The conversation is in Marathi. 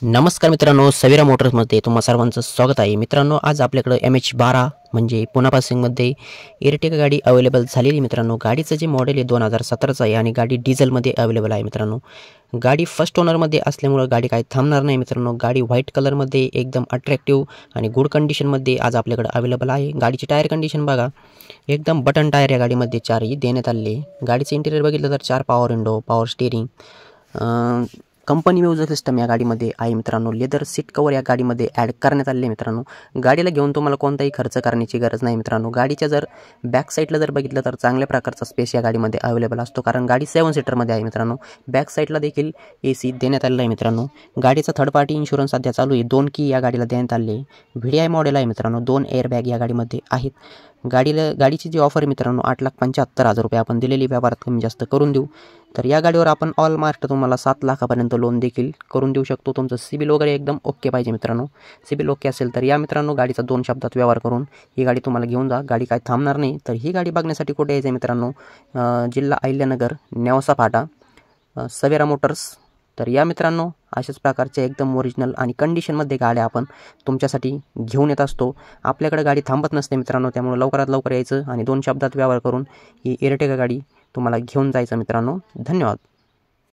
नमस्कार मित्रांनो, सविरा मोटर्समध्ये तुम्हा सर्वांचं स्वागत आहे. मित्रांनो, आज आपल्याकडे MH12 म्हणजे पुणा पासिंगमध्ये इर्टिगा गाडी अवेलेबल झालेली. मित्रांनो, गाडीचं जे मॉडेल आहे 2017चं आहे आणि गाडी डिझेलमध्ये अवेलेबल आहे. मित्रांनो, गाडी फर्स्ट ओनरमध्ये असल्यामुळं गाडी काही थांबणार नाही. मित्रांनो, गाडी व्हाईट कलरमध्ये एकदम अट्रॅक्टिव्ह आणि गुड कंडिशनमध्ये आज आपल्याकडे अवेलेबल आहे. गाडीची टायर कंडिशन बघा, एकदम बटन टायर या गाडीमध्ये 4ही देण्यात आले. गाडीचं इंटिरियर बघितलं तर 4 power window, power steering, company music system या गाडीमध्ये आहे. मित्रांनो, लेदर सीट कवर या गाडीमध्ये ॲड करण्यात आले. मित्रांनो, गाडीला घेऊन तुम्हाला कोणताही खर्च करण्याची गरज नाही. मित्रांनो, गाडीच्या जर बॅक साईडला जर बघितलं तर चांगल्या प्रकारचा स्पेस या गाडीमध्ये अवेलेबल असतो, कारण गाडी 7 सीटरमध्ये आहे. मित्रांनो, बॅक साईडला देखील AC देण्यात आलेला आहे. मित्रांनो, गाडीचा थर्ड पार्टी इन्शुरन्स सध्या चालू आहे. 2 की या गाडीला देण्यात आले. VDI मॉडेल आहे. मित्रांनो, 2 एअरबॅग या गाडीमध्ये आहेत. गाडीची जी ऑफर आहे मित्रांनो 8,75,000 रुपये आपण दिलेली, व्यवहारात कमी जास्त करून देऊ. तर या गाडीवर आपण ऑल महाराष्ट्र तुम्हाला 7 लाखापर्यंत लोन देखील करून देऊ शकतो. तुमचं सिबिल वगैरे एकदम ओके पाहिजे. मित्रांनो, सिबिल ओके असेल तर या मित्रांनो गाडीचा 2 शब्दात व्यवहार करून ही गाडी तुम्हाला घेऊन जा. गाडी काय थांबणार नाही. तर ही गाडी बघण्यासाठी कुठे यायचं आहे मित्रांनो? जिल्हा अहिल्यानगर, नेवासा फाटा, सवेरा मोटर्स. तर या मित्रांनो, अशाच प्रकारच्या एकदम ओरिजिनल आणि कंडिशनमध्ये गाड्या आपण तुमच्यासाठी घेऊन येत असतो. आपल्याकडे गाडी थांबत नसते मित्रांनो, त्यामुळे लवकरात लवकर यायचं आणि 2 शब्दात व्यवहार करून ही इर्टिगा गाडी तुम्हाला घेऊन जायचं. मित्रांनो, धन्यवाद.